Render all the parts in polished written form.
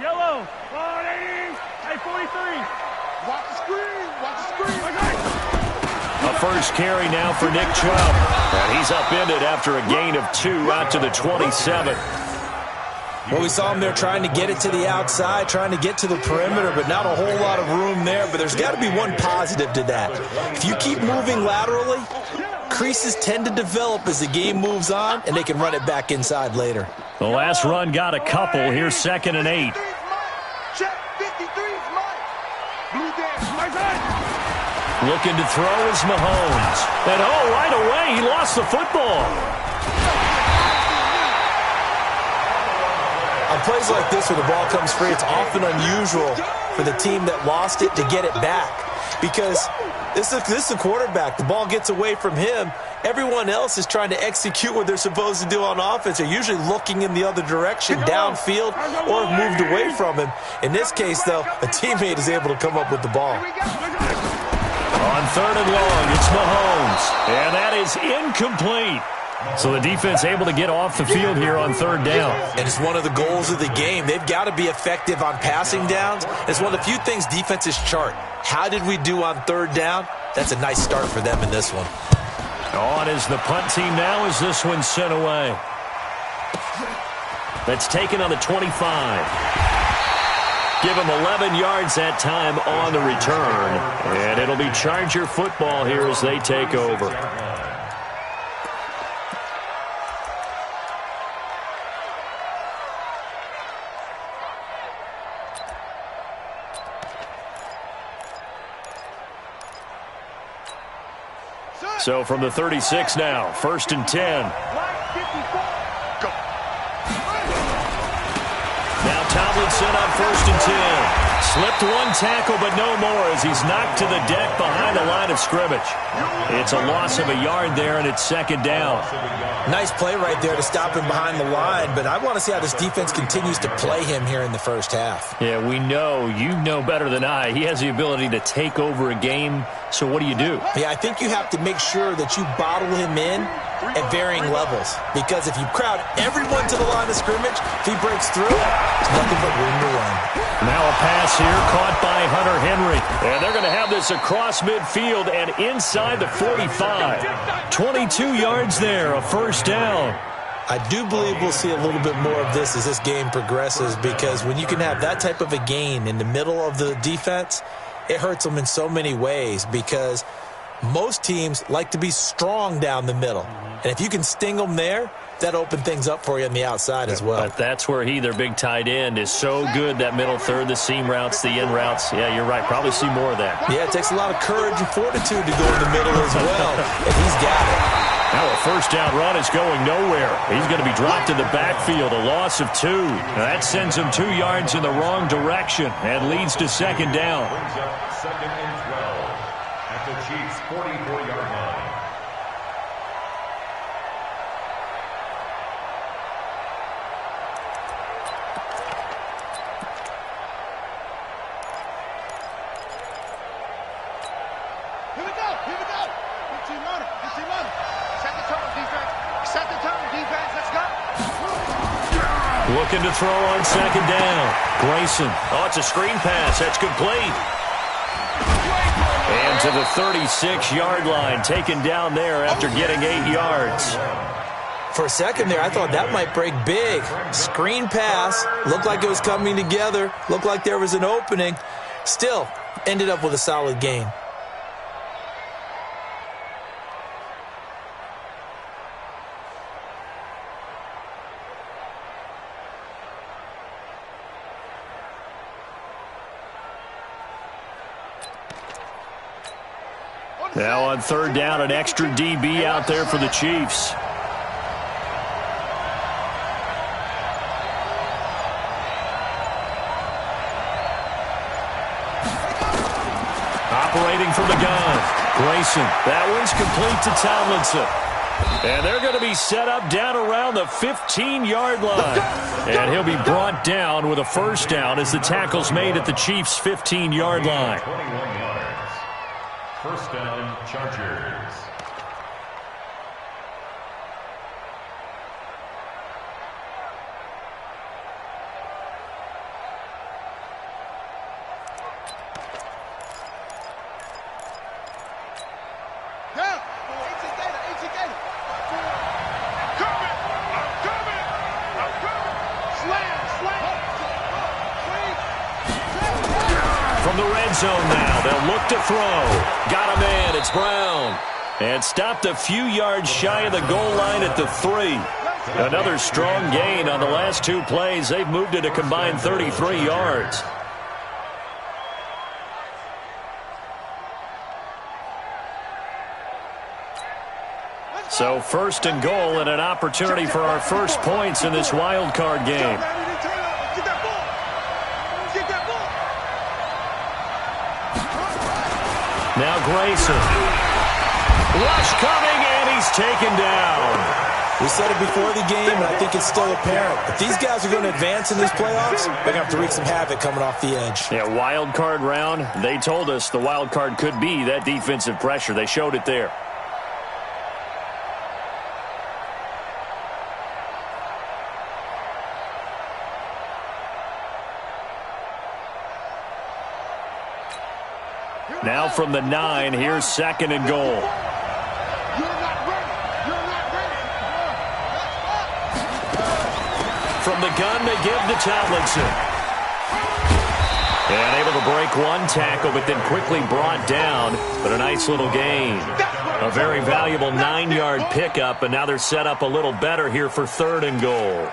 Yellow. Hey, 43. Watch the screen. Watch the screen. A first carry now for Nick Chubb. And he's upended after a gain of 2 out to the 27. Well, we saw him there trying to get it to the outside, trying to get to the perimeter, but not a whole lot of room there. But there's got to be one positive to that. If you keep moving laterally, creases tend to develop as the game moves on, and they can run it back inside later. The last run got a couple. Here's 2nd and 8. Looking to throw is Mahomes. And, right away, he lost the football. On plays like this where the ball comes free, it's often unusual for the team that lost it to get it back. Because this is a quarterback. The ball gets away from him. Everyone else is trying to execute what they're supposed to do on offense. They're usually looking in the other direction, downfield, or have moved away from him. In this case, though, a teammate is able to come up with the ball. On 3rd and long, it's Mahomes. And that is incomplete. So the defense able to get off the field here on 3rd down. And it's one of the goals of the game. They've got to be effective on passing downs. It's one of the few things defenses chart. How did we do on 3rd down? That's a nice start for them in this one. On is the punt team now as this one's sent away. That's taken on the 25. Give them 11 yards that time on the return. And it'll be Charger football here as they take over. So from the 36 now, 1st and 10. Now Tomlinson on 1st and 10. Slipped one tackle, but no more as he's knocked to the deck behind the line of scrimmage. It's a loss of a yard there, and it's 2nd down. Nice play right there to stop him behind the line, but I want to see how this defense continues to play him here in the first half. Yeah, we know. You know better than I. He has the ability to take over a game, so what do you do? Yeah, I think you have to make sure that you bottle him in at varying levels, because if you crowd everyone to the line of scrimmage, if he breaks through, there's nothing but room to run. Now a pass here caught by Hunter Henry. And they're going to have this across midfield and inside the 45. 22 yards there, a 1st down. I do believe we'll see a little bit more of this as this game progresses, because when you can have that type of a gain in the middle of the defense, it hurts them in so many ways, because most teams like to be strong down the middle. And if you can sting them there, that open things up for you on the outside as well. But that's where their big tight end, is so good, that middle third, the seam routes, the in routes. Yeah, you're right. Probably see more of that. Yeah, it takes a lot of courage and fortitude to go in the middle as well, and he's got it. Now a 1st down run is going nowhere. He's going to be dropped in the backfield, a loss of 2. Now that sends him 2 yards in the wrong direction and leads to 2nd down. 2nd and 12 at the Chiefs' 44-yard line. Here we go. Good team on it. Set the tone, defense. Set the tone, defense. Let's go. Looking to throw on 2nd down. Grayson. Oh, it's a screen pass. That's complete. And to the 36-yard line, taken down there after getting 8 yards. For a second there, I thought that might break big. Screen pass. Looked like it was coming together. Looked like there was an opening. Still, ended up with a solid gain. Now on 3rd down, an extra DB out there for the Chiefs. Operating from the gun, Grayson. That one's complete to Tomlinson. And they're going to be set up down around the 15-yard line. And he'll be brought down with a 1st down as the tackle's made at the Chiefs' 15-yard line. 21 yards. 1st down, Chargers. from the red zone now. They'll look to throw. Got a man. It's Brown. And stopped a few yards shy of the goal line at the 3. Another strong gain on the last 2 plays. They've moved it a combined 33 yards. So first and goal and an opportunity for our first points in this wild card game. Now Grayson. Rush coming, and he's taken down. We said it before the game, and I think it's still apparent. If these guys are going to advance in these playoffs, they're going to have to wreak some havoc coming off the edge. Yeah, wild card round. They told us the wild card could be that defensive pressure. They showed it there. Now from the 9, here's second and goal. From the gun, they give to Tomlinson. And able to break one tackle, but then quickly brought down. But a nice little gain. A very valuable 9-yard pickup, and now they're set up a little better here for third and goal.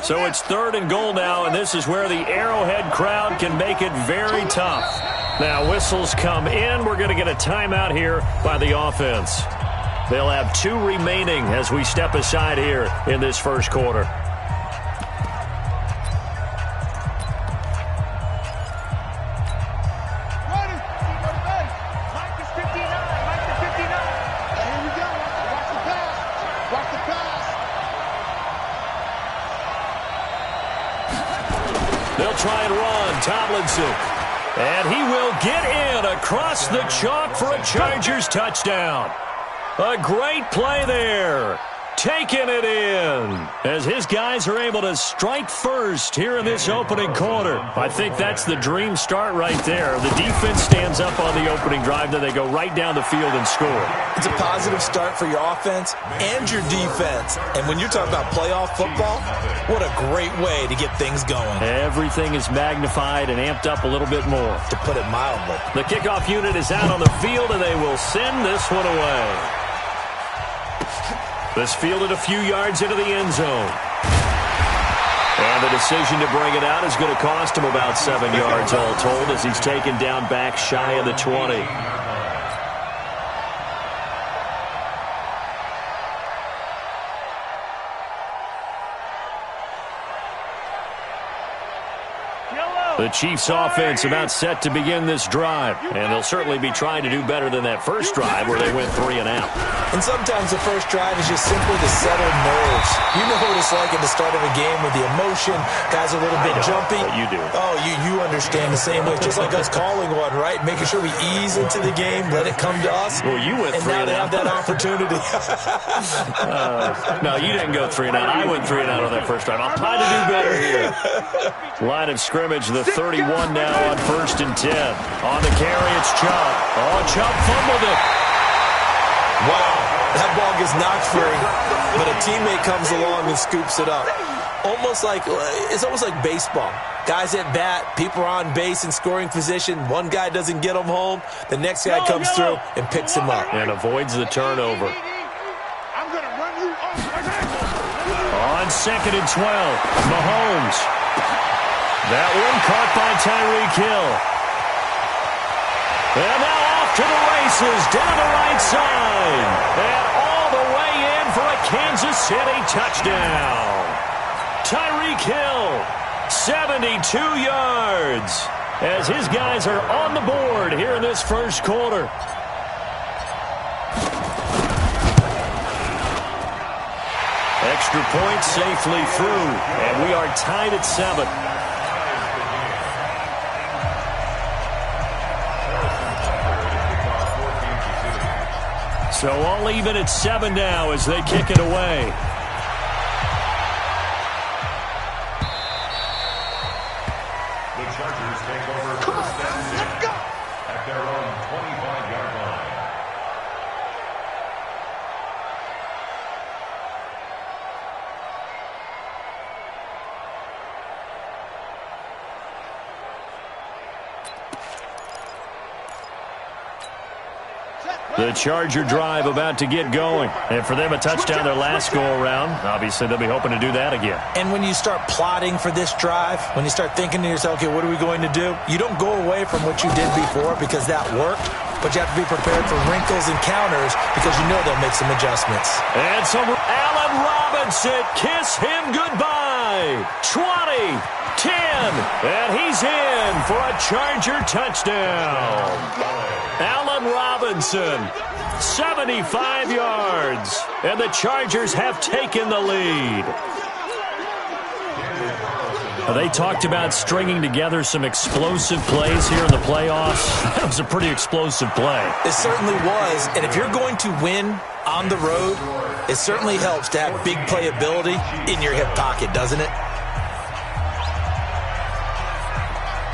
So it's third and goal now, and this is where the Arrowhead crowd can make it very tough. Now whistles come in. We're going to get a timeout here by the offense. They'll have 2 remaining as we step aside here in this first quarter. Try and run, Tomlinson. And he will get in across the chalk for a Chargers touchdown. A great play there. Taking it in as his guys are able to strike first here in this opening quarter. I think that's the dream start right there. The defense stands up on the opening drive, then they go right down the field and score. It's a positive start for your offense and your defense. And when you're talking about playoff football, what a great way to get things going. Everything is magnified and amped up a little bit more. To put it mildly. The kickoff unit is out on the field, and they will send this one away. This fielded a few yards into the end zone. And the decision to bring it out is going to cost him about 7 yards all told as he's taken down back shy of the 20. The Chiefs offense about set to begin this drive, and they'll certainly be trying to do better than that first drive where they went 3 and out. And sometimes the first drive is just simply to settle nerves. You know what it's like at the start of a game with the emotion, guys are a little bit jumpy. You do. Oh, you understand the same way, just like us calling one, right? Making sure we ease into the game, let it come to us. Well, you went 3 and out. And now they have that opportunity. No, you didn't go 3 and out. I went 3 and out on that first drive. I'll try to do better here. Line of scrimmage, the 31 now on 1st and 10. On the carry, it's Chubb. Oh, Chubb fumbled it. Wow, that ball gets knocked free, but a teammate comes along and scoops it up. It's almost like baseball. Guys at bat, people are on base in scoring position. One guy doesn't get him home. The next guy comes through and picks him up. And avoids the turnover. On 2nd and 12, Mahomes. That one caught by Tyreek Hill. And now off to the races down the right side. And all the way in for a Kansas City touchdown. Tyreek Hill, 72 yards. As his guys are on the board here in this first quarter. Extra point safely through. And we are tied at 7. So all even at 7 now as they kick it away. The Charger drive about to get going. And for them, a touchdown their last go-around. Obviously, they'll be hoping to do that again. And when you start plotting for this drive, when you start thinking to yourself, okay, what are we going to do? You don't go away from what you did before because that worked, but you have to be prepared for wrinkles and counters because you know they'll make some adjustments. And some Allen Robinson, kiss him goodbye. 20, 10, and he's in for a Charger touchdown. Allen Robinson, 75 yards, and the Chargers have taken the lead. They talked about stringing together some explosive plays here in the playoffs. That was a pretty explosive play. It certainly was, and if you're going to win on the road, it certainly helps to have big playability in your hip pocket, doesn't it?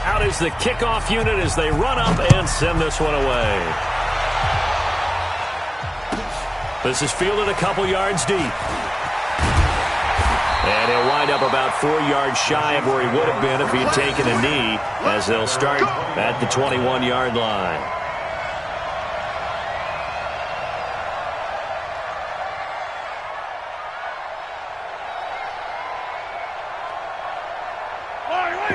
Out is the kickoff unit as they run up and send this one away. This is fielded a couple yards deep. And he'll wind up about 4 yards shy of where he would have been if he had taken a knee, as they'll start at the 21-yard line.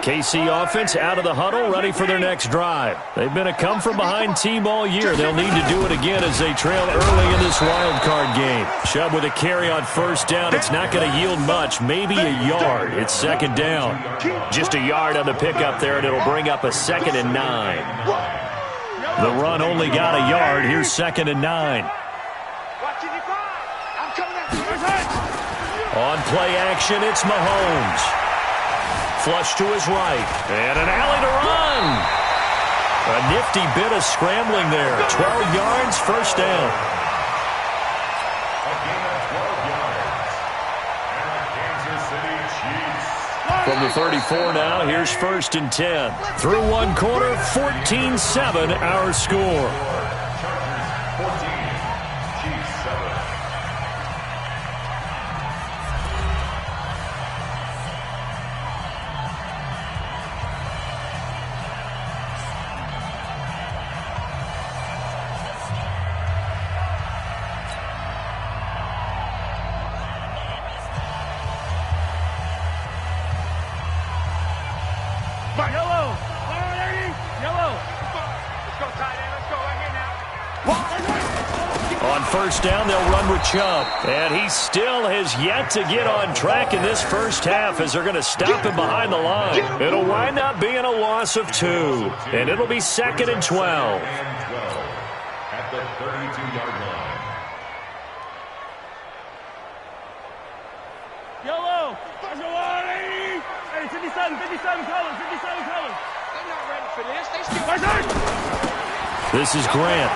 KC offense out of the huddle, ready for their next drive. They've been a come-from-behind team all year. They'll need to do it again as they trail early in this wild card game. Chubb with a carry on first down. It's not going to yield much, maybe a yard. It's second down. Just a yard on the pickup there, and it'll bring up a 2nd and 9. The run only got a yard. Here's 2nd and 9. On play action, it's Mahomes. Flush to his right, and an alley to run. A nifty bit of scrambling there. 12 yards, first down. A gain of 12 yards. And the Kansas City Chiefs. From the 34 now, here's 1st and 10. Through one quarter, 14-7 our score. Chargers 14, Chiefs 7. Yellow. Yellow. Let's go, tight end. Let's go right here now. On first down, they'll run with Chubb. And he still has yet to get on track in this first half as they're going to stop him behind the line. It'll wind up being a loss of 2. And it'll be 2nd and 12. At the 32-yard line. Yellow. Let's go, 57 colors. They're not ready for this. They still... This is Grant.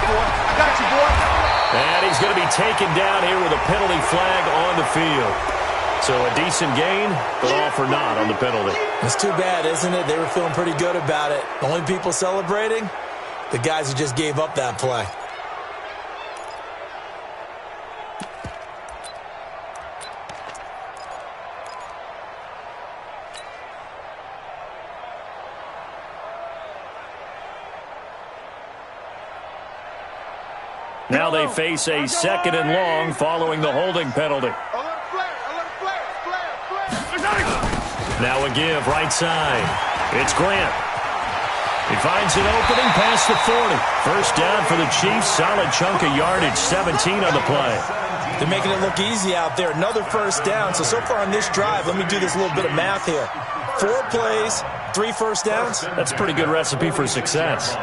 I got you, boy. And he's going to be taken down here with a penalty flag on the field. So a decent gain, but all for naught on the penalty. It's too bad, isn't it? They were feeling pretty good about it. The only people celebrating, the guys who just gave up that play. Now they face a 2nd and long following the holding penalty. Now a give, right side. It's Grant. He finds an opening past the 40. First down for the Chiefs. Solid chunk of yardage, 17 on the play. They're making it look easy out there. Another first down. So far on this drive, let me do this little bit of math here. 4 plays, 3 first downs. That's a pretty good recipe for success.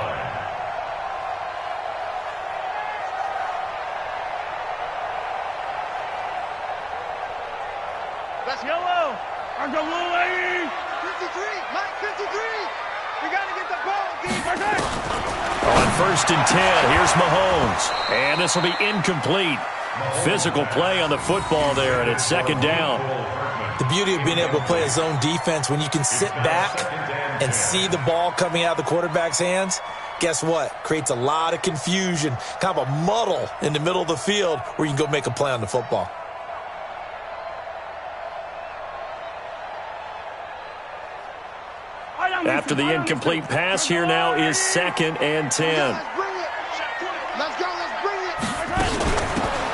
That's yellow. I'm the blue lady. 53. Mike, 53. We got to get the ball. On 1st and 10, here's Mahomes. And this will be incomplete. Physical play on the football there, and it's 2nd down. The beauty of being able to play a zone defense when you can sit back and see the ball coming out of the quarterback's hands, guess what? Creates a lot of confusion, kind of a muddle in the middle of the field where you can go make a play on the football. After the incomplete pass, here now is 2nd and 10. Let's go, let's bring it.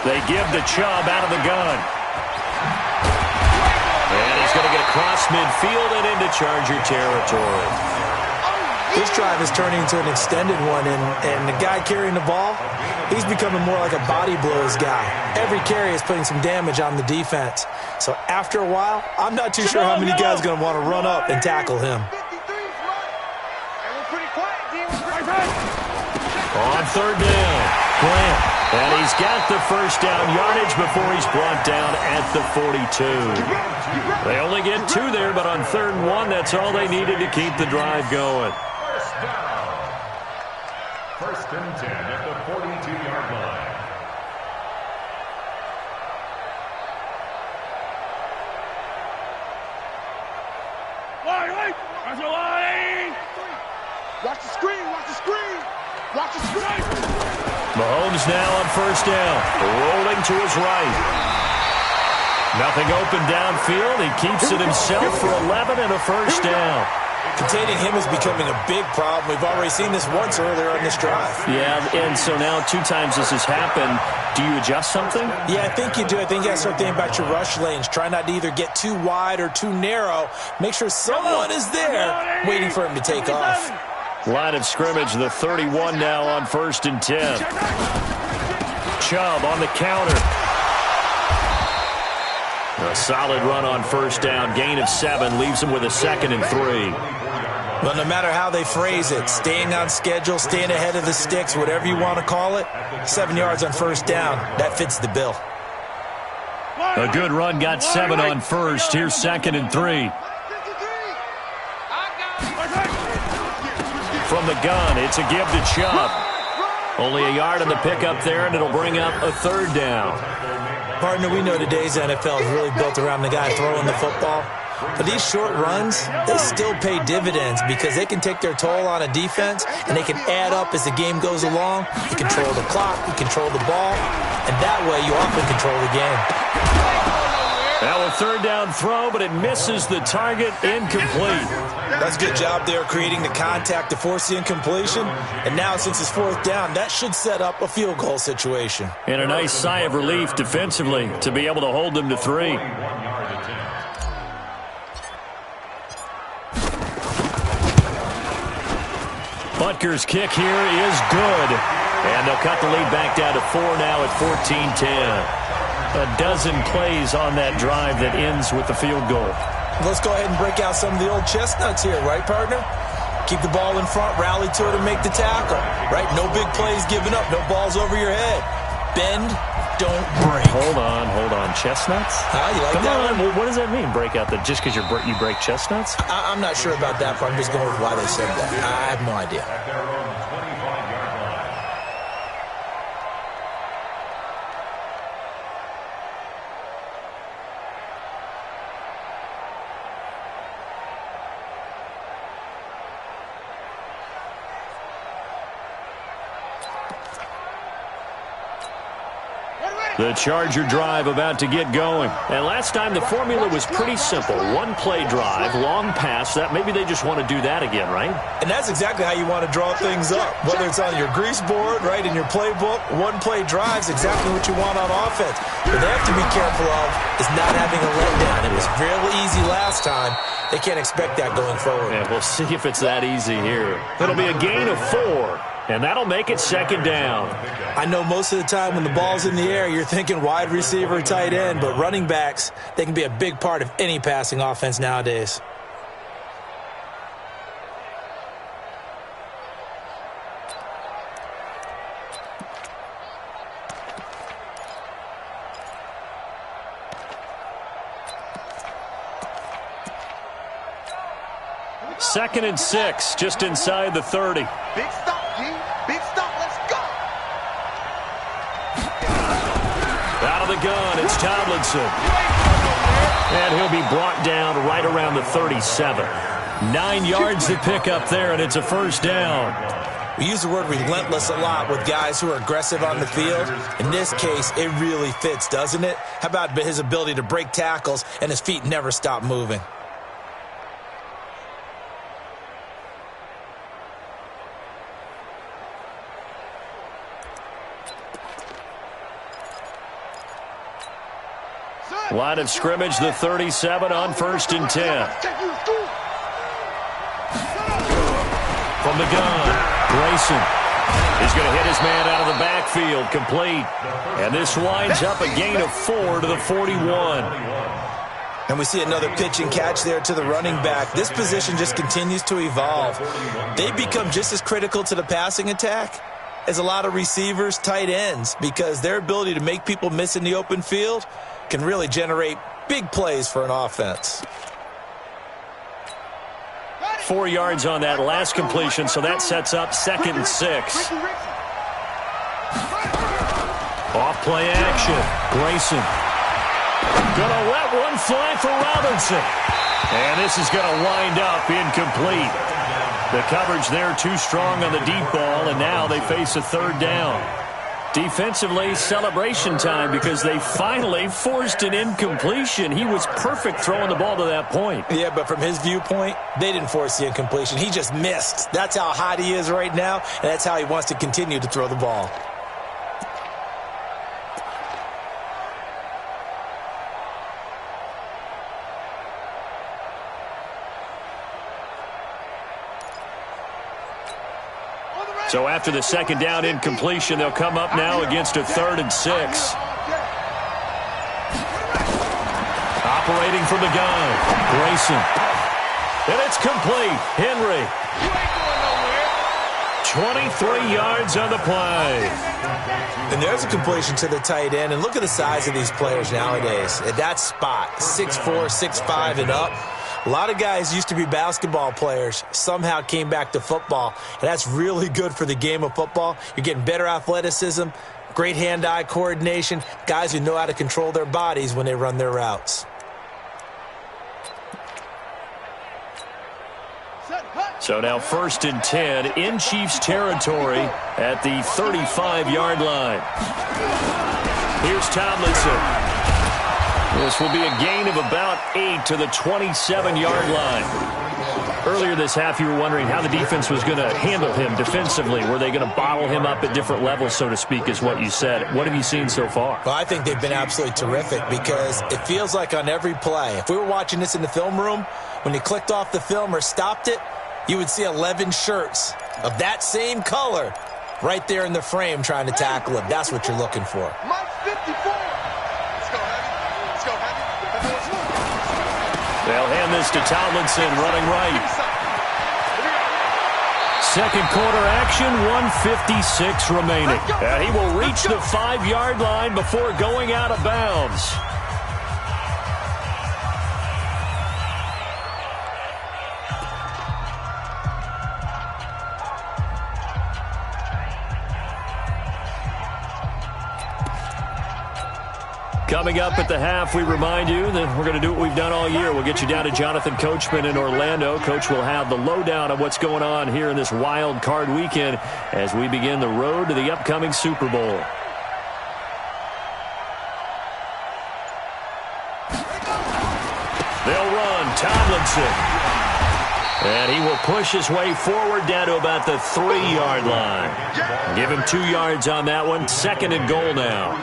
They give to Chubb out of the gun. And he's going to get across midfield and into Charger territory. This drive is turning into an extended one, and the guy carrying the ball, he's becoming more like a body blows guy. Every carry is putting some damage on the defense. So after a while, I'm not too sure how many guys are going to want to run up and tackle him. On 3rd down, Grant. And he's got the first down yardage before he's brought down at the 42. They only get 2 there, but on 3rd and 1, that's all they needed to keep the drive going. First and 10 at the 42-yard line. Watch the screen, watch the screen. Watch the screen. Mahomes now on 1st down, rolling to his right. Nothing open downfield. He keeps it himself for 11 and a first down. Containing him is becoming a big problem. We've already seen this once earlier on this drive. Yeah, and so now 2 times this has happened. Do you adjust something? Yeah, I think you do. I think you got to start thinking about your rush lanes. Try not to either get too wide or too narrow. Make sure someone is there waiting for him to take off. Line of scrimmage, the 31 now on 1st and 10. Chubb on the counter. A solid run on 1st down. Gain of 7 leaves him with a 2nd and 3. Well, no matter how they phrase it, staying on schedule, staying ahead of the sticks, whatever you want to call it, 7 yards on 1st down, that fits the bill. A good run got 7 on 1st. Here's 2nd and 3. From the gun, it's a give to Chubb. Only a yard on the pickup there, and it'll bring up a 3rd down. Partner, we know today's NFL is really built around the guy throwing the football. But these short runs, they still pay dividends because they can take their toll on a defense, and they can add up as the game goes along. You control the clock, you control the ball, and that way you often control the game. Now a 3rd down throw, but it misses the target, incomplete. That's a good job there creating the contact to force the incompletion. And now since it's 4th down, that should set up a field goal situation. And a nice sigh of relief defensively to be able to hold them to 3. Butker's kick here is good. And they'll cut the lead back down to 4 now at 14-10. A dozen plays on that drive that ends with the field goal. Let's go ahead and break out some of the old chestnuts here, right, partner? Keep the ball in front, rally to it, and make the tackle, right? No big plays given up, no balls over your head. Bend, don't break. Hold on. Chestnuts? You like Come that on. one? What does that mean, break out the just because you break chestnuts? I'm not sure about that part. I'm just going with why they said that. I have no idea. The Charger drive about to get going. And last time the formula was pretty simple. 1-play drive, long pass. That maybe they just want to do that again, right? And that's exactly how you want to draw things up. Whether it's on your grease board, right, in your playbook, 1-play drive is exactly what you want on offense. What they have to be careful of is not having a letdown. It was real easy last time. They can't expect that going forward. Yeah, we'll see if it's that easy here. It'll be a gain of 4. And that'll make it 2nd down. I know most of the time when the ball's in the air, you're thinking wide receiver, tight end, but running backs, they can be a big part of any passing offense nowadays. Second and 6, just inside the 30. Big stop, G. Big stop. Let's go. Out of the gun, it's Tomlinson. And he'll be brought down right around the 37. 9 yards to pick up there, and it's a first down. We use the word relentless a lot with guys who are aggressive on the field. In this case, it really fits, doesn't it? How about his ability to break tackles and his feet never stop moving? Line of scrimmage, the 37 on 1st and 10. From the gun, Grayson. He's going to hit his man out of the backfield, complete. And this winds up a gain of 4 to the 41. And we see another pitch and catch there to the running back. This position just continues to evolve. They become just as critical to the passing attack as a lot of receivers, tight ends, because their ability to make people miss in the open field can really generate big plays for an offense. 4 yards on that last completion, so that sets up 2nd and 6. Off play action. Grayson. Gonna let one fly for Robinson. And this is gonna wind up incomplete. The coverage there too strong on the deep ball, and now they face a 3rd down. Defensively, celebration time because they finally forced an incompletion. He was perfect throwing the ball to that point. Yeah, but from his viewpoint, they didn't force the incompletion. He just missed. That's how hot he is right now, and that's how he wants to continue to throw the ball. So after the 2nd down incompletion, they'll come up now against a 3rd and 6. Operating from the gun, Grayson. And it's complete. Henry. 23 yards on the play. And there's a completion to the tight end. And look at the size of these players nowadays. At that spot, 6'4", 6'5", and up. A lot of guys used to be basketball players, somehow came back to football, and that's really good for the game of football. You're getting better athleticism, great hand-eye coordination, guys who know how to control their bodies when they run their routes. So now 1st and 10 in Chiefs territory at the 35-yard line. Here's Tomlinson. This will be a gain of about 8 to the 27-yard line. Earlier this half, you were wondering how the defense was going to handle him defensively. Were they going to bottle him up at different levels, so to speak, is what you said. What have you seen so far? Well, I think they've been absolutely terrific because it feels like on every play, if we were watching this in the film room, when you clicked off the film or stopped it, you would see 11 shirts of that same color right there in the frame trying to tackle him. That's what you're looking for. Mike 54. They'll hand this to Tomlinson, running right. 2nd quarter action, 1:56 remaining. And he will reach the 5-yard line before going out of bounds. Coming up at the half, we remind you that we're going to do what we've done all year. We'll get you down to Jonathan Coachman in Orlando. Coach will have the lowdown of what's going on here in this wild card weekend as we begin the road to the upcoming Super Bowl. They'll run. Tomlinson. And he will push his way forward down to about the 3-yard line. Give him 2 yards on that one. 2nd and goal now.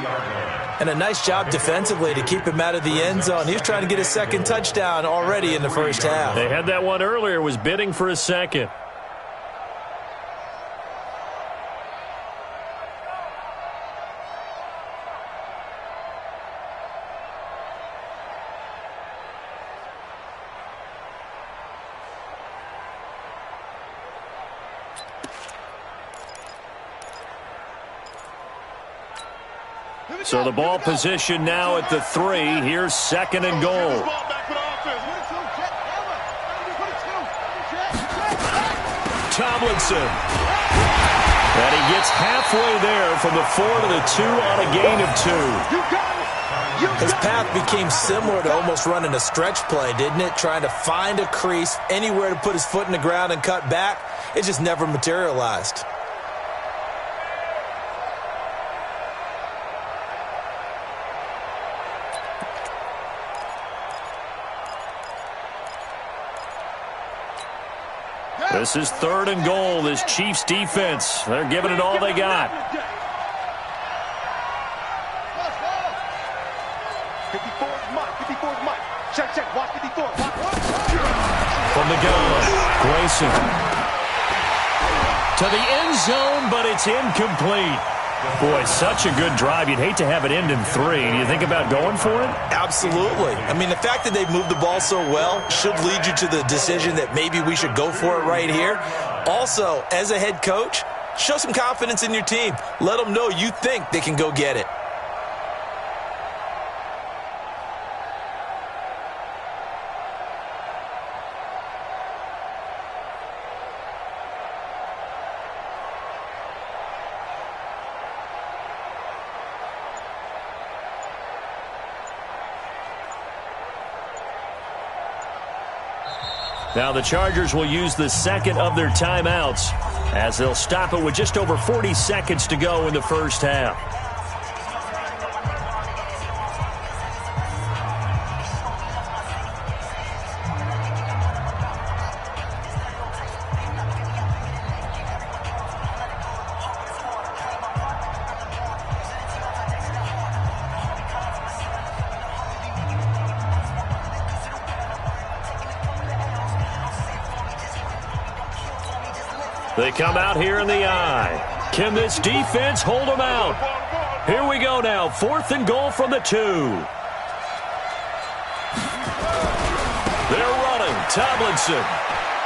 And a nice job defensively to keep him out of the end zone. He was trying to get his 2nd touchdown already in the first half. They had that one earlier, was bidding for a 2nd. So the ball position now at the 3. Here's 2nd and goal. Tomlinson. And he gets halfway there from the 4 to the 2 on a gain of 2. His path became similar to almost running a stretch play, didn't it? Trying to find a crease, anywhere to put his foot in the ground and cut back. It just never materialized. This is 3rd and goal. This Chiefs defense, they're giving it all they got. 54 is Mike. Check, check. Watch what he throws. From the gun, Grayson. To the end zone, but it's incomplete. Boy, such a good drive. You'd hate to have it end in 3. Do you think about going for it? Absolutely. I mean, the fact that they've moved the ball so well should lead you to the decision that maybe we should go for it right here. Also, as a head coach, show some confidence in your team. Let them know you think they can go get it. Now the Chargers will use the second of their timeouts as they'll stop it with just over 40 seconds to go in the first half. They come out here in the eye. Can this defense hold them out? Here we go now. 4th and goal from the 2. They're running. Tomlinson.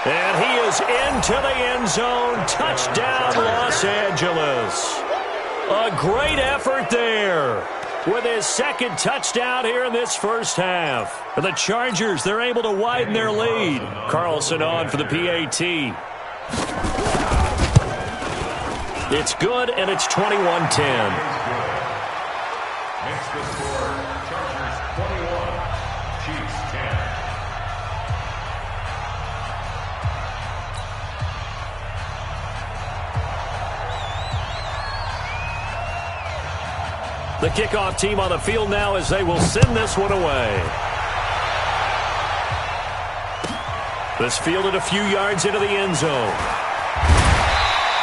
And he is into the end zone. Touchdown, Los Angeles. A great effort there with his second touchdown here in this first half. The Chargers, they're able to widen their lead. Carlson on for the PAT. It's good, and it's 21-10. Makes the score, Chargers 21, Chiefs 10. The kickoff team on the field now as they will send this one away. This fielded a few yards into the end zone.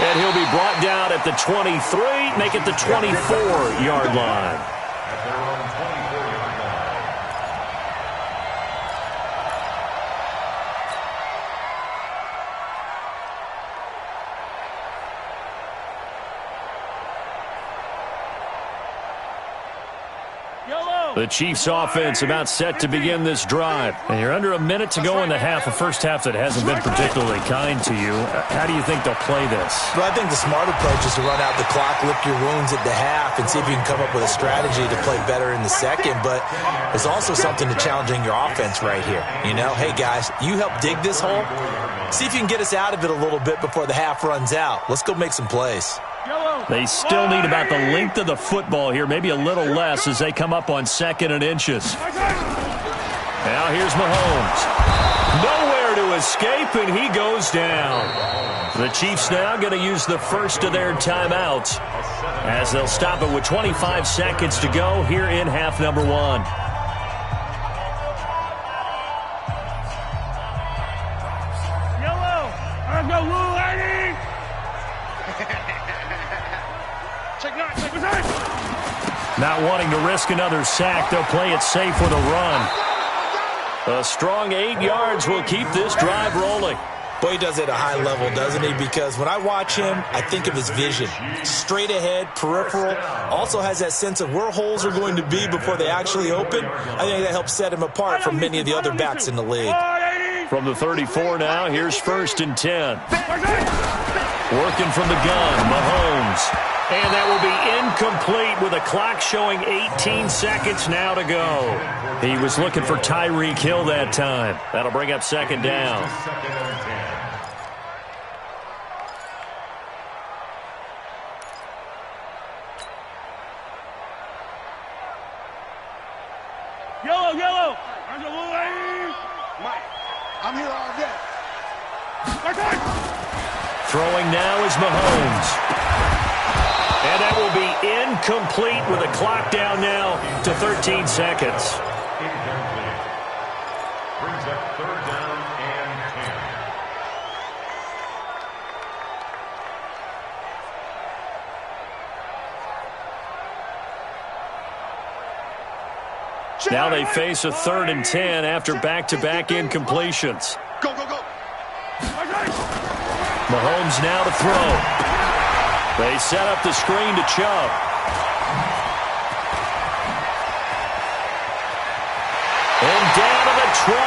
And he'll be brought down at the 23, make it the 24-yard line. At their own 24-yard line. The Chiefs offense about set to begin this drive. And you're under a minute to go in the half, a first half that hasn't been particularly kind to you. How do you think they'll play this? Well, I think the smart approach is to run out the clock, lick your wounds at the half, and see if you can come up with a strategy to play better in the second. But there's also something to challenging your offense right here. You know, hey, guys, you help dig this hole. See if you can get us out of it a little bit before the half runs out. Let's go make some plays. They still need about the length of the football here, maybe a little less as they come up on 2nd and inches. Now here's Mahomes. Nowhere to escape, and he goes down. The Chiefs now going to use the first of their timeouts as they'll stop it with 25 seconds to go here in half number 1. Not wanting to risk another sack, they'll play it safe with a run. A strong 8 yards will keep this drive rolling. Boy, he does it at a high level, doesn't he? Because when I watch him, I think of his vision. Straight ahead, peripheral, also has that sense of where holes are going to be before they actually open. I think that helps set him apart from many of the other backs in the league. From the 34 now, here's 1st and 10. Working from the gun, Mahomes. And that will be incomplete with a clock showing 18 seconds now to go. He was looking for Tyreek Hill that time. That'll bring up 2nd down. Second and 10. Yellow. Mike, I'm here all day. Throwing now is Mahomes. And that will be incomplete with a clock down now to 13 seconds. Incomplete. Brings up 3rd down and 10. Now they face a 3rd and 10 after back-to-back incompletions. Go, go, go. Mahomes now to throw. They set up the screen to Chubb. And down to the 20.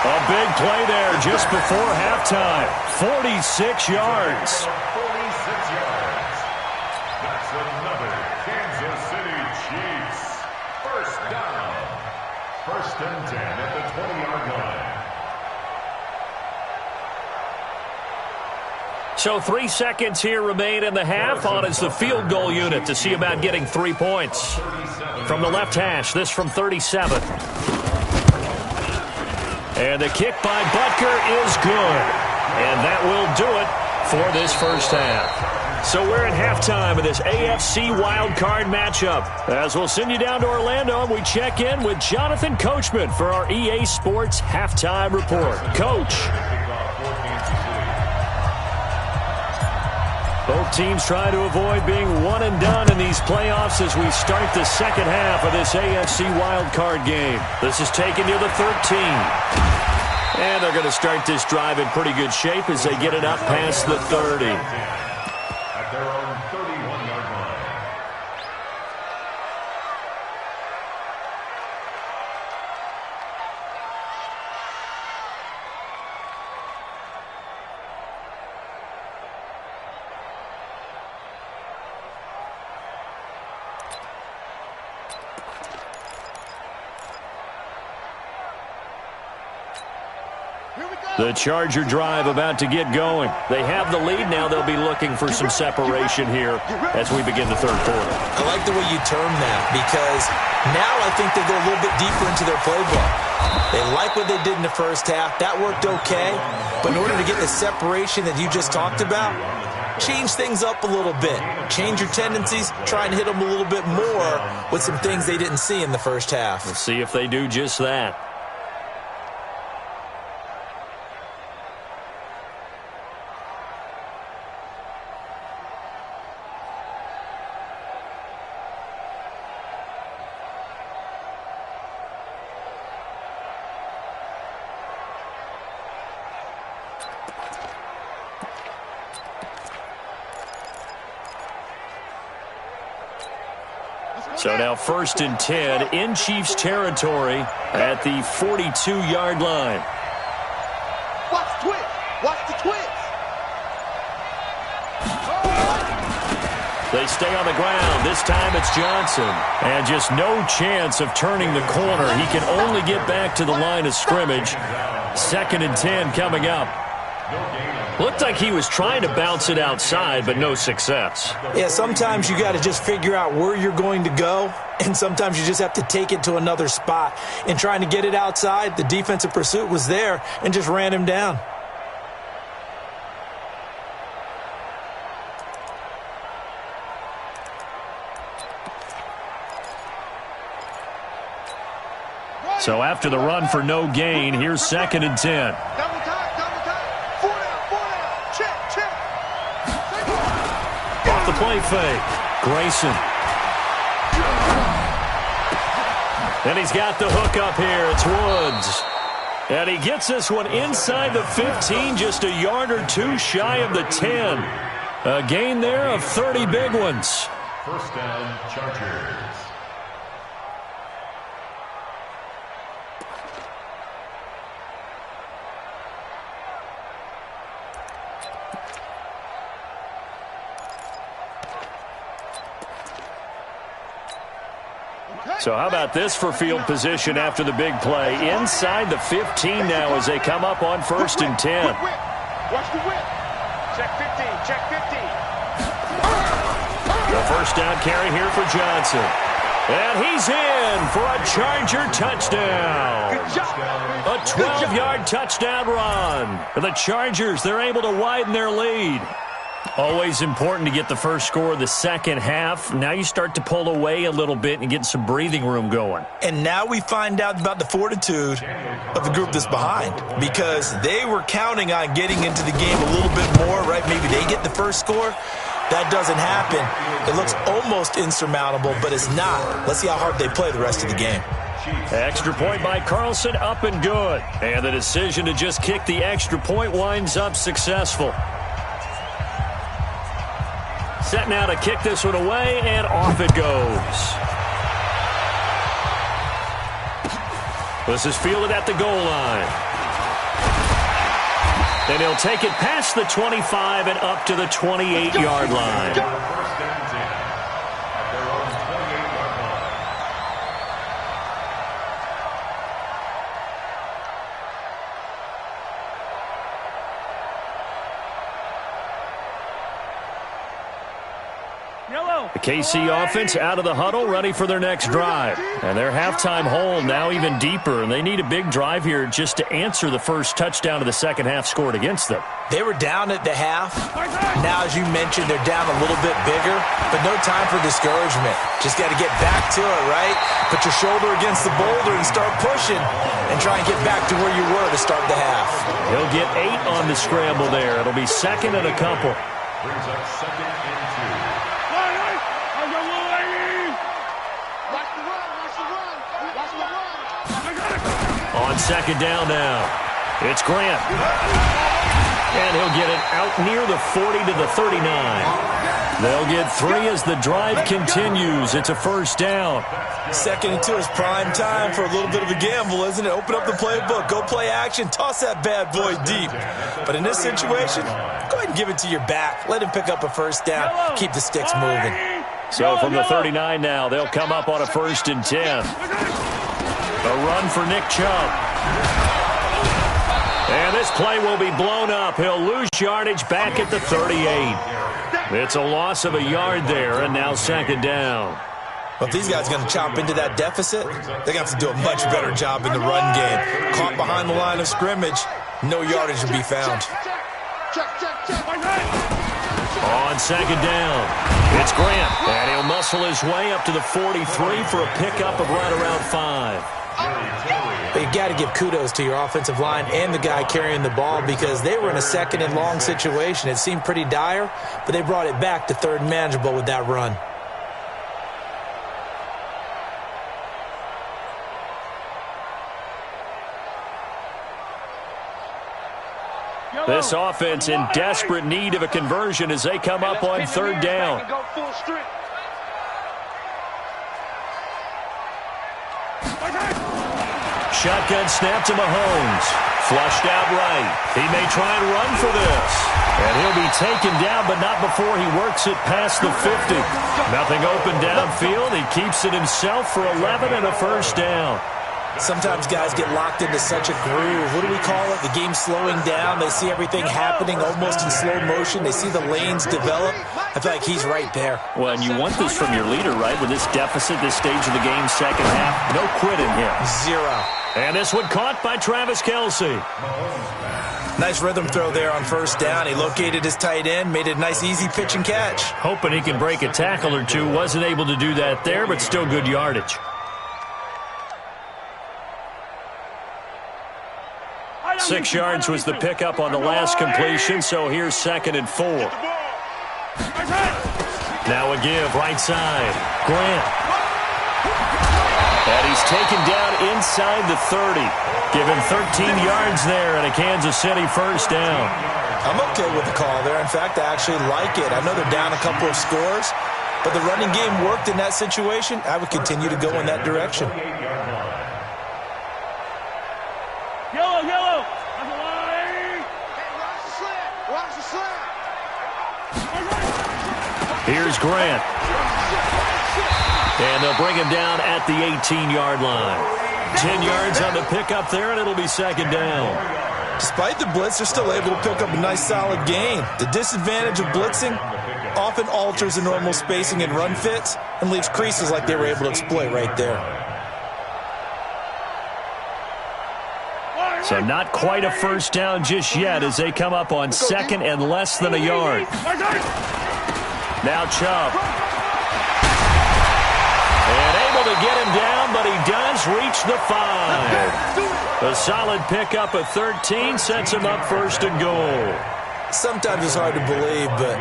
A big play there just before halftime. 46 yards. 46 yards. That's another Kansas City Chiefs. First down. 1st and 10 at the 20-yard line. So 3 seconds here remain in the half. On is the field goal unit to see about getting 3 points. From the left hash, this from 37. And the kick by Butker is good. And that will do it for this first half. So we're at halftime of this AFC wildcard matchup. As we'll send you down to Orlando, and we check in with Jonathan Coachman for our EA Sports Halftime Report. Coach. Both teams try to avoid being one and done in these playoffs as we start the second half of this AFC wildcard game. This is taken near the 13. And they're going to start this drive in pretty good shape as they get it up past the 30. At their own 31-yard line. The Charger drive about to get going. They have the lead. Now they'll be looking for some separation here as we begin the third quarter. I like the way you term that because now I think they go a little bit deeper into their playbook. They like what they did in the first half. That worked okay. But in order to get the separation that you just talked about, change things up a little bit. Change your tendencies. Try and hit them a little bit more with some things they didn't see in the first half. We'll see if they do just that. So now 1st and 10 in Chiefs territory at the 42-yard line. Watch the twist. Watch the twist. They stay on the ground. This time it's Johnson. And just no chance of turning the corner. He can only get back to the line of scrimmage. 2nd and 10 coming up. Looked like he was trying to bounce it outside, but no success. Yeah, sometimes you got to just figure out where you're going to go, and sometimes you just have to take it to another spot. In trying to get it outside, the defensive pursuit was there and just ran him down. So after the run for no gain, here's 2nd and 10. Double time, double time. 4 down. Check, check. Off the play fake. Grayson. And he's got the hook up here. It's Woods. And he gets this one inside the 15, just a yard or two shy of the 10. A gain there of 30 big ones. First down, Chargers. So how about this for field position after the big play? Inside the 15 now as they come up on 1st and 10. Watch the whip. Check 15, check 15. The first down carry here for Johnson. And he's in for a Charger touchdown. Good job. A 12-yard touchdown run. The Chargers, they're able to widen their lead. Always important to get the first score of the second half. Now you start to pull away a little bit and get some breathing room going. And now we find out about the fortitude of the group that's behind, because they were counting on getting into the game a little bit more, right? Maybe they get the first score. That doesn't happen. It looks almost insurmountable, but it's not. Let's see how hard they play the rest of the game. Extra point by Carlson, up and good. And the decision to just kick the extra point winds up successful. Set now to kick this one away, and off it goes. This is fielded at the goal line. And he'll take it past the 25 and up to the 28-yard line. The KC offense out of the huddle, ready for their next drive. And their halftime hole now even deeper, and they need a big drive here just to answer the first touchdown of the second half scored against them. They were down at the half. Now, as you mentioned, they're down a little bit bigger, but no time for discouragement. Just got to get back to it, right? Put your shoulder against the boulder and start pushing and try and get back to where you were to start the half. He'll get 8 on the scramble there. It'll be second and a couple. Brings up second and 2. On second down now, it's Grant. And he'll get it out near the 40 to the 39. They'll get 3 as the drive continues. It's a first down. Second and 2 is prime time for a little bit of a gamble, isn't it? Open up the playbook, go play action, toss that bad boy deep. But in this situation, go ahead and give it to your back. Let him pick up a first down. Keep the sticks moving. So from the 39 now, they'll come up on a 1st and 10. A run for Nick Chubb. And this play will be blown up. He'll lose yardage back at the 38. It's a loss of a yard there, and now second down. Well, if these guys are going to chop into that deficit, they're going to have to do a much better job in the run game. Caught behind the line of scrimmage, no yardage to be found. On second down, it's Grant. And he'll muscle his way up to the 43 for a pickup of right around 5. But you got to give kudos to your offensive line and the guy carrying the ball because they were in a second and long situation. It seemed pretty dire, but they brought it back to third and manageable with that run. This offense in desperate need of a conversion as they come up on third down. Shotgun snap to Mahomes. Flushed out right. He may try and run for this. And he'll be taken down, but not before he works it past the 50. Nothing open downfield. He keeps it himself for 11 and a first down. Sometimes guys get locked into such a groove. What do we call it? The game's slowing down. They see everything happening almost in slow motion. They see the lanes develop. I feel like he's right there. Well, and you want this from your leader, right? With this deficit, this stage of the game, second half, no quit in him. 0. And this one caught by Travis Kelce. Nice rhythm throw there on first down. He located his tight end, made it a nice easy pitch and catch. Hoping he can break a tackle or two. Wasn't able to do that there, but still good yardage. 6 yards was the pickup on the last completion, so here's second and 4. Now a give, right side. Grant. And he's taken down inside the 30. Give him 13 yards there and a Kansas City first down. I'm okay with the call there. In fact, I actually like it. I know they're down a couple of scores, but the running game worked in that situation. I would continue to go in that direction. Yellow. Here's Grant. And they'll bring him down at the 18-yard line. 10 yards on the pickup there, and it'll be second down. Despite the blitz, they're still able to pick up a nice solid gain. The disadvantage of blitzing often alters the normal spacing and run fits and leaves creases like they were able to exploit right there. So not quite a first down just yet as they come up on second and less than a yard. Now Chubb. And able to get him down, but he does reach the 5. A solid pickup of 13 sets him up first and goal. Sometimes it's hard to believe, but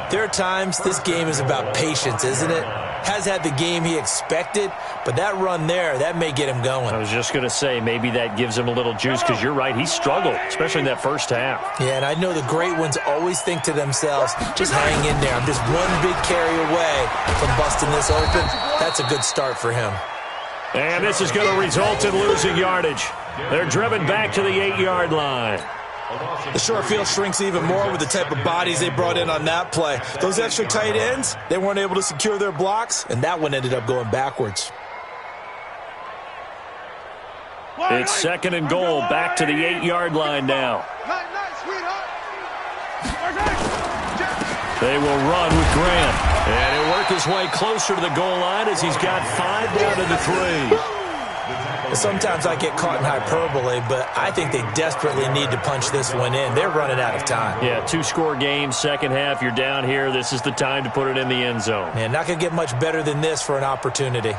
there are times this game is about patience, isn't it? has had the game he expected, but that run there, that may get him going. I was just going to say, maybe that gives him a little juice, because you're right, he struggled, especially in that first half. Yeah, and I know the great ones always think to themselves, just hang in there. I'm just one big carry away from busting this open. That's a good start for him. And this is going to result in losing yardage. They're driven back to the 8-yard line. The short field shrinks even more with the type of bodies they brought in on that play. Those extra tight ends, they weren't able to secure their blocks, and that one ended up going backwards. It's 2nd and goal, back to the 8-yard line now. They will run with Grant. And he'll work his way closer to the goal line as he's got 5 down to the 3. Sometimes I get caught in hyperbole, but I think they desperately need to punch this one in. They're running out of time. Yeah, 2-score game, second half, you're down here. This is the time to put it in the end zone. Man, not going to get much better than this for an opportunity.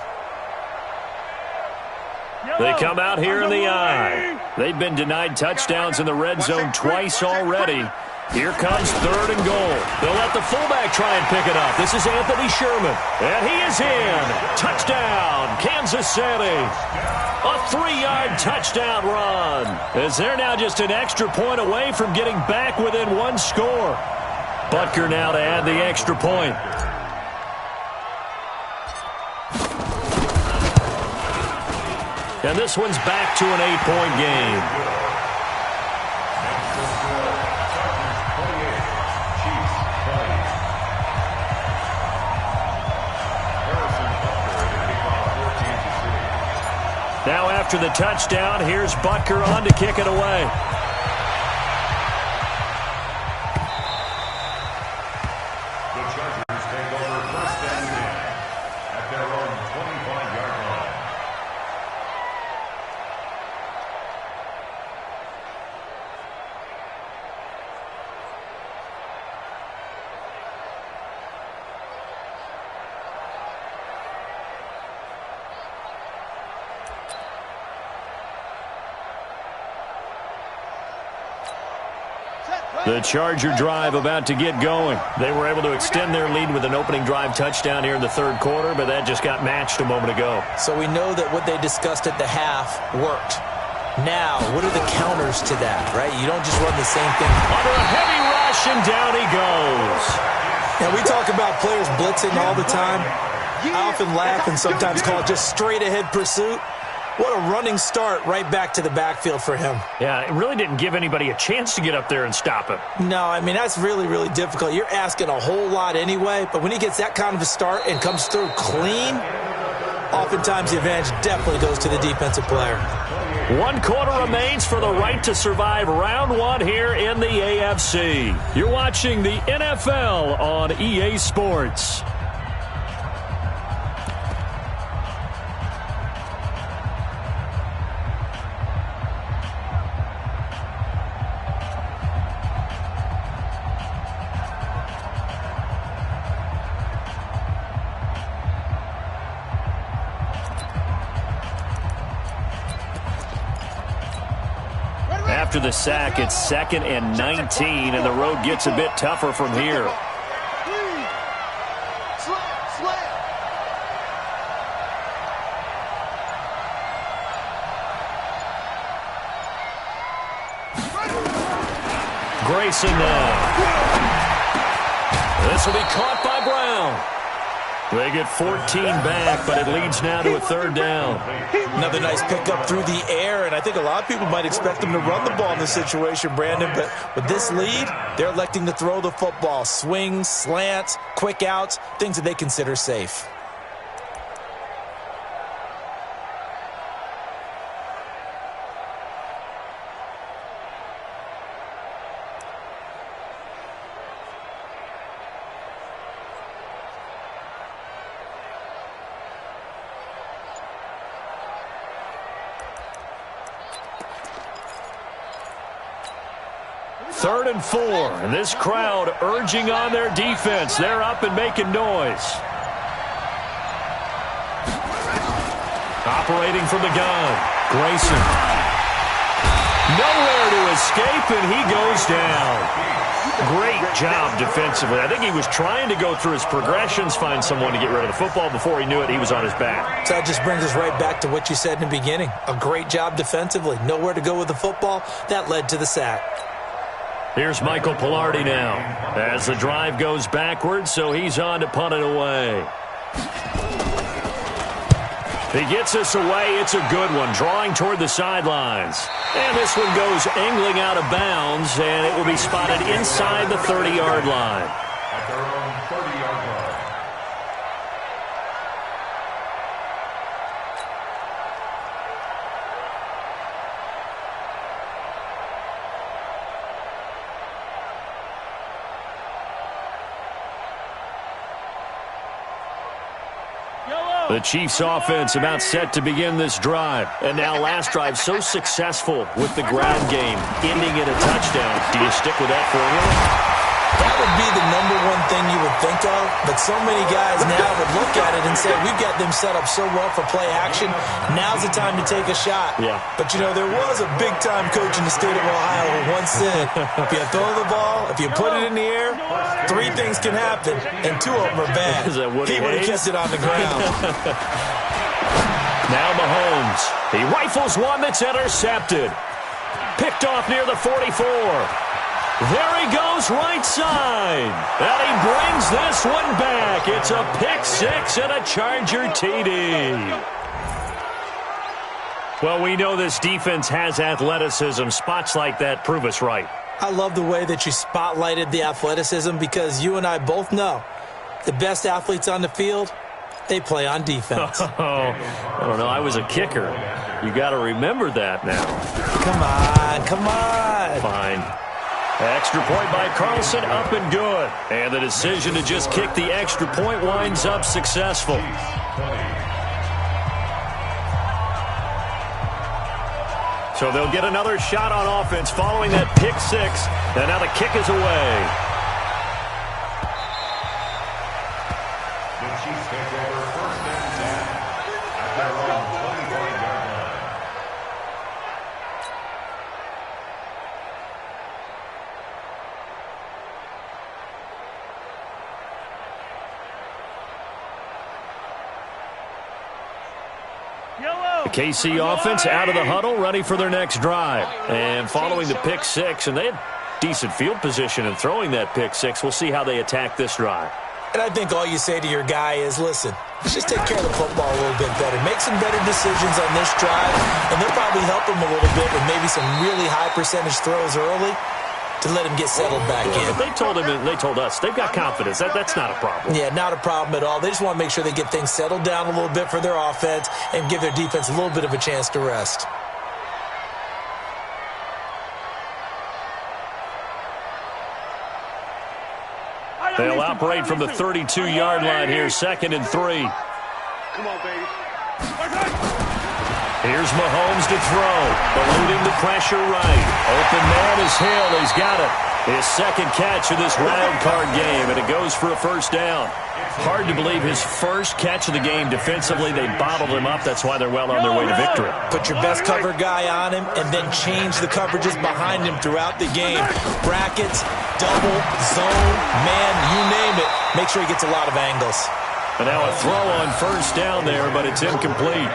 They come out here in the eye. They've been denied touchdowns in the red zone twice already. Here comes 3rd and goal. They'll let the fullback try and pick it up. This is Anthony Sherman. And he is in. Touchdown, Kansas City. A 3-yard touchdown run. As they're now just an extra point away from getting back within 1 score. Butker now to add the extra point. And this one's back to an 8-point game. Now after the touchdown, here's Butker on to kick it away. The Chargers take over 1st and 10 at their own 25-yard line. The Charger drive about to get going. They were able to extend their lead with an opening drive touchdown here in the 3rd quarter, but that just got matched a moment ago. So we know that what they discussed at the half worked. Now, what are the counters to that, right? You don't just run the same thing. Under a heavy rush, and down he goes. Yeah, we talk about players blitzing all the time. I often laugh and sometimes call it just straight-ahead pursuit. What a running start right back to the backfield for him. Yeah, it really didn't give anybody a chance to get up there and stop him. No, I mean, that's really, really difficult. You're asking a whole lot anyway, but when he gets that kind of a start and comes through clean, oftentimes the advantage definitely goes to the defensive player. 1 quarter remains for the right to survive round 1 here in the AFC. You're watching the NFL on EA Sports. After the sack, it's 2nd and 19, and the road gets a bit tougher from here. Grayson now. This will be caught by Brown. They get 14 back, but it leads now to a 3rd down. Another nice pickup through the air, and I think a lot of people might expect them to run the ball in this situation, Brandon, but with this lead, they're electing to throw the football. Swings, slants, quick outs, things that they consider safe. Third and 4, and this crowd urging on their defense. They're up and making noise. Operating from the gun, Grayson. Nowhere to escape, and he goes down. Great job defensively. I think he was trying to go through his progressions, find someone to get rid of the football. Before he knew it, he was on his back. So that just brings us right back to what you said in the beginning. A great job defensively. Nowhere to go with the football. That led to the sack. Here's Michael Pilardi now as the drive goes backwards, so he's on to punt it away. He gets us away. It's a good one, drawing toward the sidelines. And this one goes angling out of bounds, and it will be spotted inside the 30-yard line. At their own 30-yard line. The Chiefs offense about set to begin this drive. And now last drive so successful with the ground game, ending in a touchdown. Do you stick with that formula? That would be the number one thing you would think of, but so many guys now would look at it and say, we've got them set up so well for play action, now's the time to take a shot. Yeah. But, you know, there was a big-time coach in the state of Ohio who once said, if you throw the ball, if you put it in the air, 3 things can happen, and 2 of them are bad. Is that Woody He would have Hayes? kept it on the ground. Now Mahomes. He rifles one that's intercepted. Picked off near the 44. There he goes right side. And he brings this one back. It's a pick 6 and a Charger TD. Well, we know this defense has athleticism. Spots like that prove us right. I love the way that you spotlighted the athleticism because you and I both know the best athletes on the field, they play on defense. Oh, I don't know. I was a kicker. You got to remember that now. Come on. Fine. Extra point by Carlson, up and good. And the decision to just kick the extra point winds up successful. So they'll get another shot on offense following that pick 6. And now the kick is away. The Chiefs take over 1st and 10 at their own 25-yard line. The KC offense out of the huddle, ready for their next drive. And following the pick 6, and they had decent field position in throwing that pick 6. We'll see how they attack this drive. And I think all you say to your guy is, listen, let's just take care of the football a little bit better. Make some better decisions on this drive, and they'll probably help him a little bit with maybe some really high percentage throws early to let him get settled back in. But they told him, and they told us, they've got confidence. That's not a problem. Yeah, not a problem at all. They just want to make sure they get things settled down a little bit for their offense and give their defense a little bit of a chance to rest. They'll operate from the 32-yard line here, 2nd and 3. Come on, baby. Here's Mahomes to throw. Eluding the pressure right. Open man is Hill. He's got it. His 2nd catch of this wild card game, and it goes for a 1st down. Hard to believe his 1st catch of the game defensively. They bottled him up. That's why they're well on their way to victory. Put your best cover guy on him and then change the coverages behind him throughout the game. Brackets, double, zone, man, you name it. Make sure he gets a lot of angles. And now a throw on 1st down there, but it's incomplete.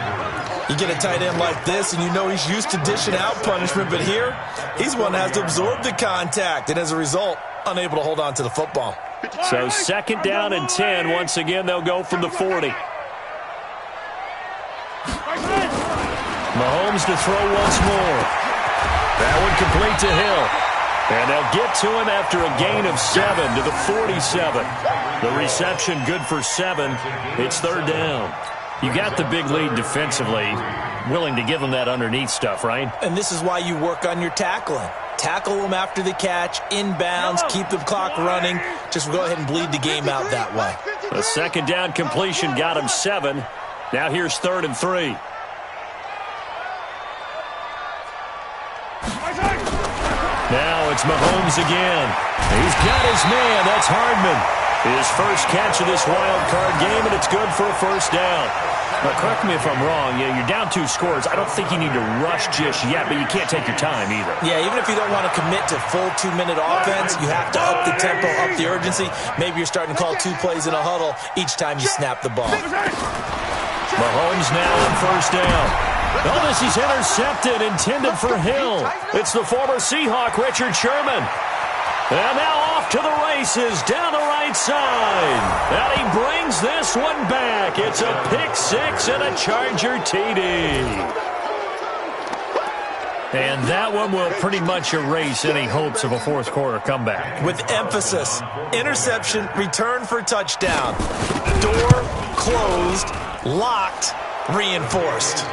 You get a tight end like this, and you know he's used to dishing out punishment, but here, he's one that has to absorb the contact, and as a result, unable to hold on to the football. So 2nd down and 10. Once again, they'll go from the 40. Mahomes to throw once more. That one complete to Hill. And they'll get to him after a gain of 7 to the 47. The reception good for 7. It's 3rd down. You got the big lead defensively, willing to give them that underneath stuff, right? And this is why you work on your tackling. Tackle them after the catch, inbounds, keep the clock running. Just go ahead and bleed the game out that way. A 2nd down completion got him 7. Now here's 3rd and 3. Now it's Mahomes again. He's got his man. That's Hardman. His first catch of this wild card game, and it's good for a first down. Now, correct me if I'm wrong. Yeah, you're down 2 scores. I don't think you need to rush just yet, but you can't take your time either. Yeah, even if you don't want to commit to full 2-minute offense, you have to up the tempo, up the urgency. Maybe you're starting to call 2 plays in a huddle each time you snap the ball. Mahomes now on first down. Oh, this is intercepted, intended for Hill. It's the former Seahawk, Richard Sherman. And now off to the races, down the right side. And he brings this one back. It's a pick 6 and a Charger TD. And that one will pretty much erase any hopes of a fourth quarter comeback. With emphasis, interception, return for touchdown. Door closed, locked, reinforced.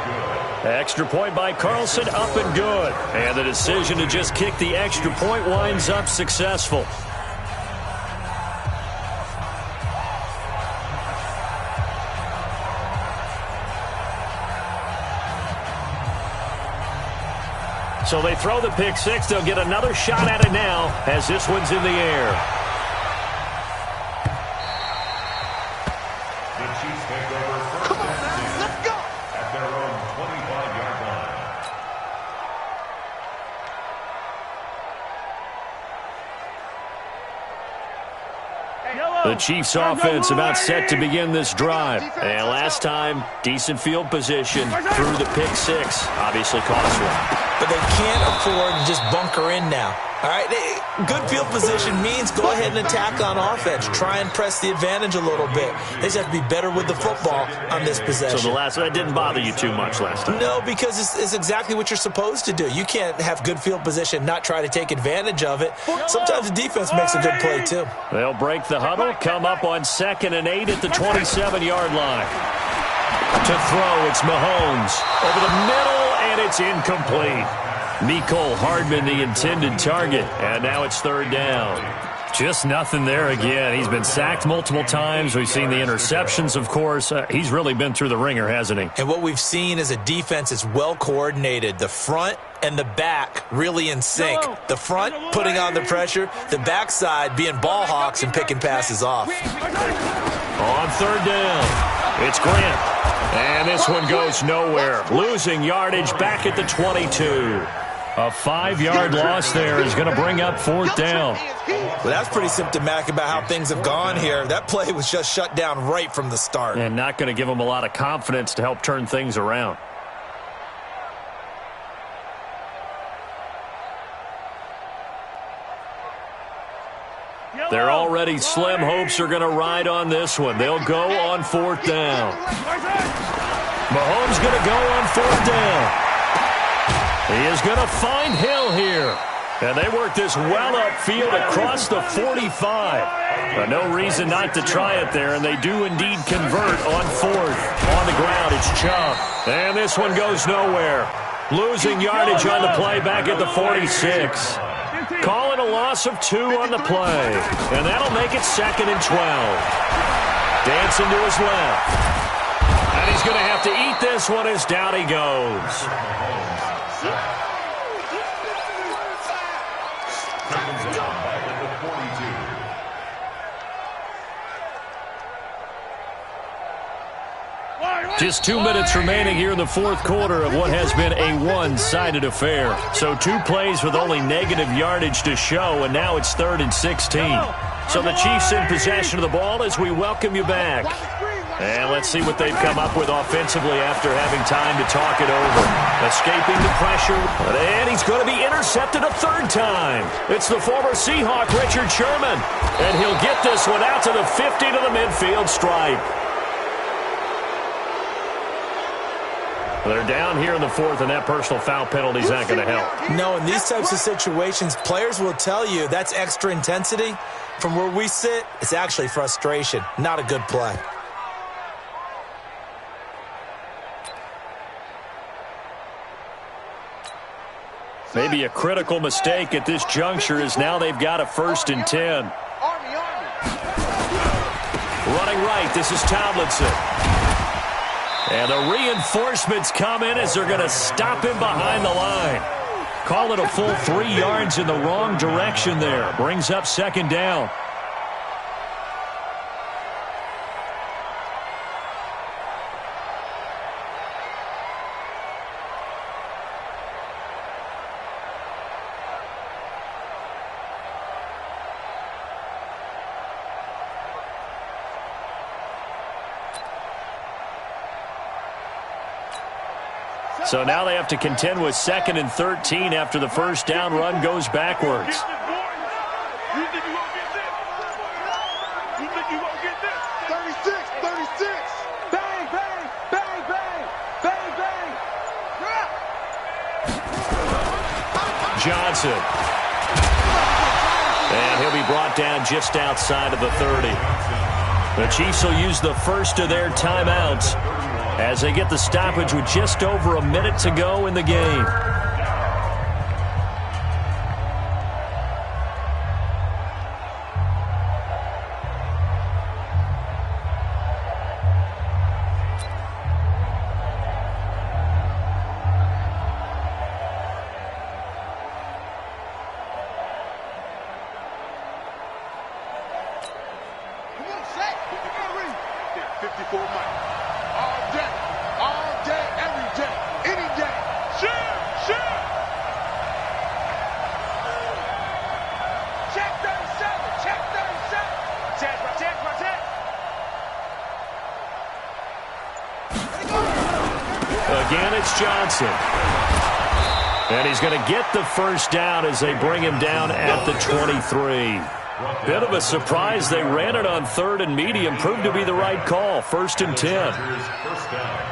Extra point by Carlson, up and good. And the decision to just kick the extra point winds up successful. So they throw the pick 6. They'll get another shot at it now as this one's in the air. The Chiefs take over first and 10 Let's go. at their own 25-yard line. The Chiefs offense about set to begin this drive. And last time, decent field position through the pick 6. Obviously cost one. But they can't afford to just bunker in now. All right, good field position means go ahead and attack on offense. Try and press the advantage a little bit. They just have to be better with the football on this possession. So that didn't bother you too much last time? No, because it's exactly what you're supposed to do. You can't have good field position, not try to take advantage of it. Sometimes the defense makes a good play, too. They'll break the huddle, come up on 2nd and 8 at the 27-yard line. To throw, it's Mahomes. Over the middle, and it's incomplete. Mecole Hardman, the intended target, and now it's 3rd down. Just nothing there again. He's been sacked multiple times. We've seen the interceptions, of course. He's really been through the ringer, hasn't he? And what we've seen is a defense that's well coordinated. The front and the back really in sync. The front putting on the pressure, the backside being ball hawks and picking passes off. On 3rd down, it's Grant. And this one goes nowhere. Losing yardage back at the 22. A 5-yard loss there is going to bring up 4th down. Well, that's pretty symptomatic about how things have gone here. That play was just shut down right from the start. And not going to give them a lot of confidence to help turn things around. They're already slim. Hopes are going to ride on this one. They'll go on 4th down. Mahomes going to go on 4th down. He is going to find Hill here. And they work this well upfield across the 45. But no reason not to try it there, and they do indeed convert on 4th. On the ground, it's Chubb. And this one goes nowhere. Losing yardage on the play back at the 46. Calling a loss of 2 on the play. And that'll make it 2nd and 12. Dancing to his left. And he's going to have to eat this one as down he goes. Just 2 minutes remaining here in the 4th quarter of what has been a one-sided affair. So 2 plays with only negative yardage to show, and now it's 3rd and 16. So the Chiefs in possession of the ball as we welcome you back. And let's see what they've come up with offensively after having time to talk it over. Escaping the pressure, and he's going to be intercepted a 3rd time. It's the former Seahawk, Richard Sherman. And he'll get this one out to the 50 to the midfield stripe. They're down here in the 4th, and that personal foul penalty is not going to help. No, in these types of situations, players will tell you that's extra intensity. From where we sit, it's actually frustration. Not a good play. Maybe a critical mistake at this juncture is now they've got a 1st and 10. Running right, this is Tomlinson. And the reinforcements come in as they're going to stop him behind the line. Call it a full 3 yards in the wrong direction there. Brings up 2nd down. So now they have to contend with 2nd and 13 after the first down run goes backwards. Johnson. And he'll be brought down just outside of the 30. The Chiefs will use the first of their timeouts as they get the stoppage with just over a minute to go in the game. Again, it's Johnson. And he's going to get the first down as they bring him down at the 23. Bit of a surprise. They ran it on 3rd and medium. Proved to be the right call. 1st and 10.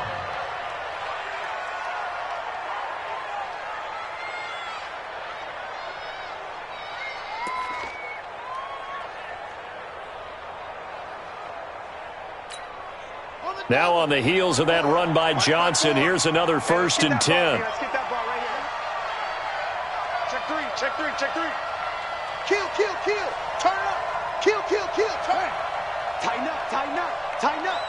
Now on the heels of that run by Johnson, here's another 1st and 10. Let's get that ball right here. Check three, check three, check three. Kill, kill, kill. Turn up. Kill, kill, kill. Turn. Tighten up, tighten up, tighten up.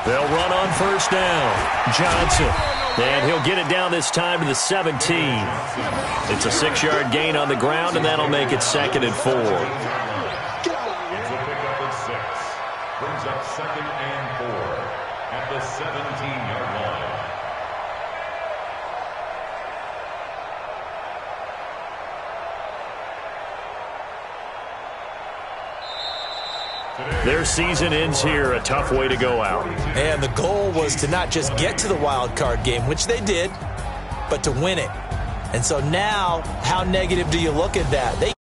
They'll run on 1st down. Johnson. And he'll get it down this time to the 17. It's a 6-yard gain on the ground, and that'll make it 2nd and 4. Brings up 2nd and 4 at the 17-yard line. Their season ends here. A tough way to go out. And the goal was to not just get to the wild card game, which they did, but to win it. And so now, how negative do you look at that?